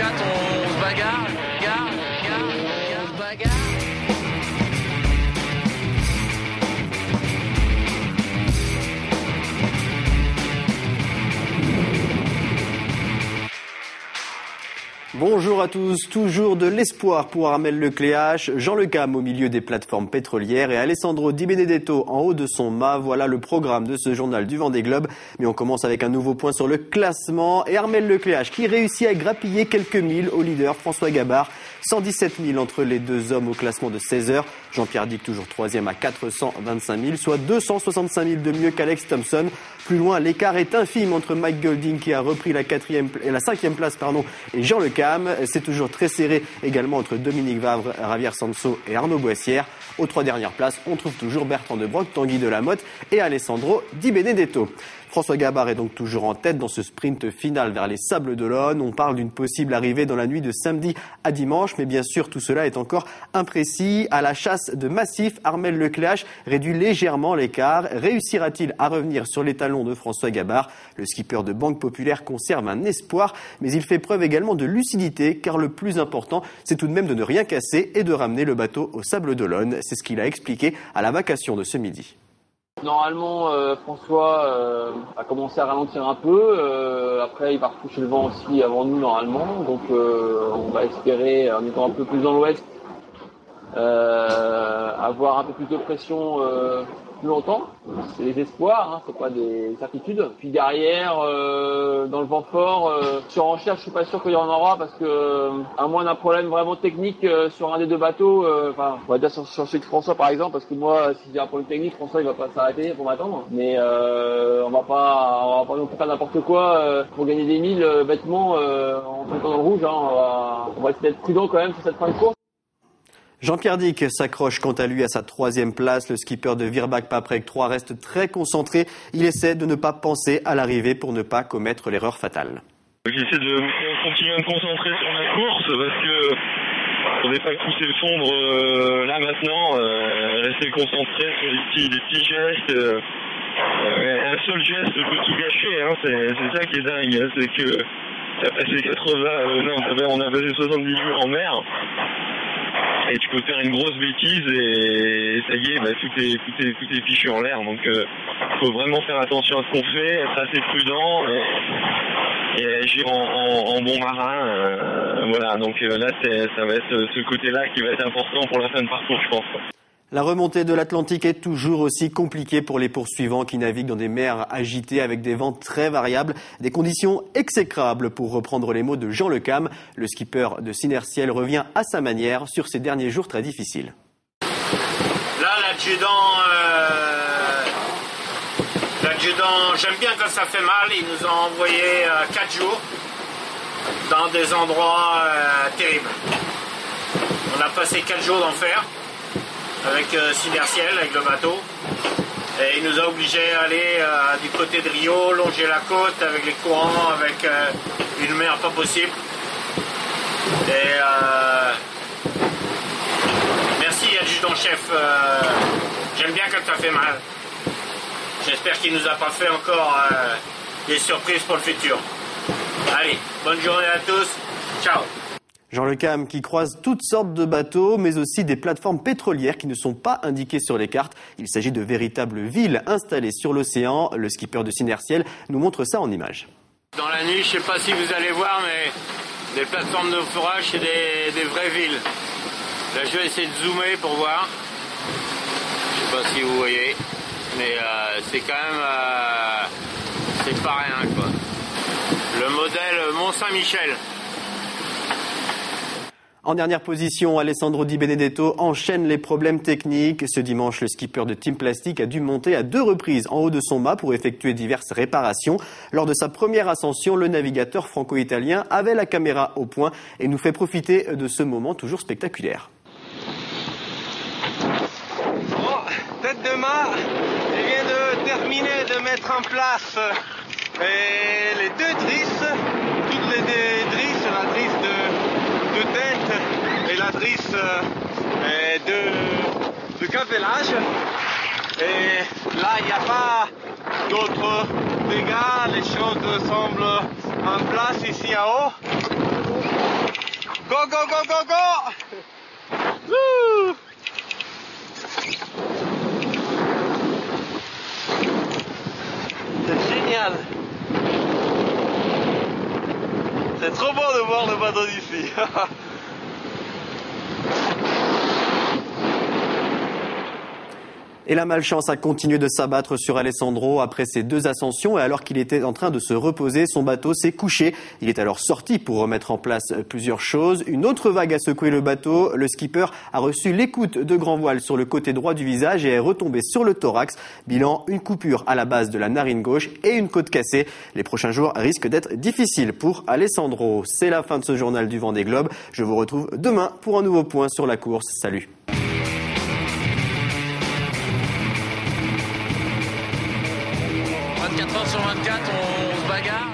4, on se bagarre, on se bagarre. Bonjour à tous, toujours de l'espoir pour Armel Lecléache, Jean Lecam au milieu des plateformes pétrolières et Alessandro Di Benedetto en haut de son mât. Voilà le programme de ce journal du Vendée Globe. Mais on commence avec un nouveau point sur le classement et Armel Lecléache qui réussit à grappiller quelques milles au leader François Gabard. 117 000 entre les deux hommes au classement de 16 heures. Jean-Pierre Dick toujours troisième à 425 000, soit 265 000 de mieux qu'Alex Thompson. Plus loin, l'écart est infime entre Mike Golding qui a repris la cinquième place et Jean Lecam. C'est toujours très serré également entre Dominique Vavre, Javier Sanso et Arnaud Boissière. Aux trois dernières places, on trouve toujours Bertrand De Brock, Tanguy Delamotte et Alessandro Di Benedetto. François Gabard est donc toujours en tête dans ce sprint final vers les Sables d'Olonne. On parle d'une possible arrivée dans la nuit de samedi à dimanche, mais bien sûr tout cela est encore imprécis. À la chasse de massif, Armel Lecléache réduit légèrement l'écart. Réussira-t-il à revenir sur les talons de François Gabard? Le skipper de Banque Populaire conserve un espoir, mais il fait preuve également de lucidité, car le plus important, c'est tout de même de ne rien casser et de ramener le bateau aux Sables d'Olonne. C'est ce qu'il a expliqué à la vacation de ce midi. Normalement, François a commencé à ralentir un peu. Après, il va retoucher le vent aussi avant nous, normalement. Donc, on va espérer, en étant un peu plus dans l'ouest, avoir un peu plus de pression plus longtemps. C'est des espoirs, hein, c'est pas des certitudes. Puis derrière, dans le vent fort, sur enchère, je suis pas sûr qu'il y en aura parce que, à moins d'un problème vraiment technique sur un des deux bateaux, on va dire sur celui de François par exemple, parce que moi, si j'ai un problème technique, François il va pas s'arrêter pour m'attendre. Mais on va pas non plus faire n'importe quoi pour gagner des milles bêtement en flottant dans le rouge. Hein. On va essayer d'être prudent quand même sur cette fin de course. Jean-Pierre Dick s'accroche quant à lui à sa troisième place. Le skipper de Virbac-Paprec 3 reste très concentré. Il essaie de ne pas penser à l'arrivée pour ne pas commettre l'erreur fatale. J'essaie de continuer à me concentrer sur la course parce que on n'est pas pousser le fondre là maintenant. Rester concentré sur les petits gestes. Un seul geste peut tout gâcher. Hein. C'est ça qui est dingue. C'est que ça a passé on a passé 70 jours en mer. Et tu peux faire une grosse bêtise et ça y est, tout est fichu en l'air. Donc faut vraiment faire attention à ce qu'on fait, être assez prudent et agir en bon marin. Voilà, donc là ça va être ce côté-là qui va être important pour la fin de parcours, je pense. La remontée de l'Atlantique est toujours aussi compliquée pour les poursuivants qui naviguent dans des mers agitées avec des vents très variables. Des conditions exécrables pour reprendre les mots de Jean Lecam. Le skipper de Sinerciel revient à sa manière sur ces derniers jours très difficiles. Là, l'adjudant, j'aime bien quand ça fait mal. Il nous a envoyé 4 jours dans des endroits terribles. On a passé 4 jours d'enfer avec Sinerciel, avec le bateau. Et il nous a obligés à aller du côté de Rio, longer la côte avec les courants, avec une mer pas possible. Et merci adjudant-chef, j'aime bien quand ça fait mal. J'espère qu'il nous a pas fait encore des surprises pour le futur. Allez, bonne journée à tous, ciao. Jean Lecam qui croise toutes sortes de bateaux, mais aussi des plateformes pétrolières qui ne sont pas indiquées sur les cartes. Il s'agit de véritables villes installées sur l'océan. Le skipper de Sinerciel nous montre ça en images. Dans la nuit, je ne sais pas si vous allez voir, mais des plateformes de forage, c'est des vraies villes. Là, je vais essayer de zoomer pour voir. Je ne sais pas si vous voyez, mais c'est quand même... c'est pas rien, quoi. Le modèle Mont-Saint-Michel. En dernière position, Alessandro Di Benedetto enchaîne les problèmes techniques. Ce dimanche, le skipper de Team Plastic a dû monter à 2 reprises en haut de son mât pour effectuer diverses réparations. Lors de sa première ascension, le navigateur franco-italien avait la caméra au point et nous fait profiter de ce moment toujours spectaculaire. Tête de mât, je viens de terminer de mettre en place les 2 drisses, toutes les 2 drisses, la drisse de tête et la drisse de cavelage. Et là, il n'y a pas d'autres dégâts, les choses semblent en place ici en haut. go, go, go, go! Wouh! C'est génial! C'est trop beau de voir le bateau d'ici! Et la malchance a continué de s'abattre sur Alessandro après ses 2 ascensions et alors qu'il était en train de se reposer, son bateau s'est couché. Il est alors sorti pour remettre en place plusieurs choses. Une autre vague a secoué le bateau. Le skipper a reçu l'écoute de grand voile sur le côté droit du visage et est retombé sur le thorax. Bilan, une coupure à la base de la narine gauche et une côte cassée. Les prochains jours risquent d'être difficiles pour Alessandro. C'est la fin de ce journal du Vendée Globe. Je vous retrouve demain pour un nouveau point sur la course. Salut! 24 heures sur 24, on se bagarre.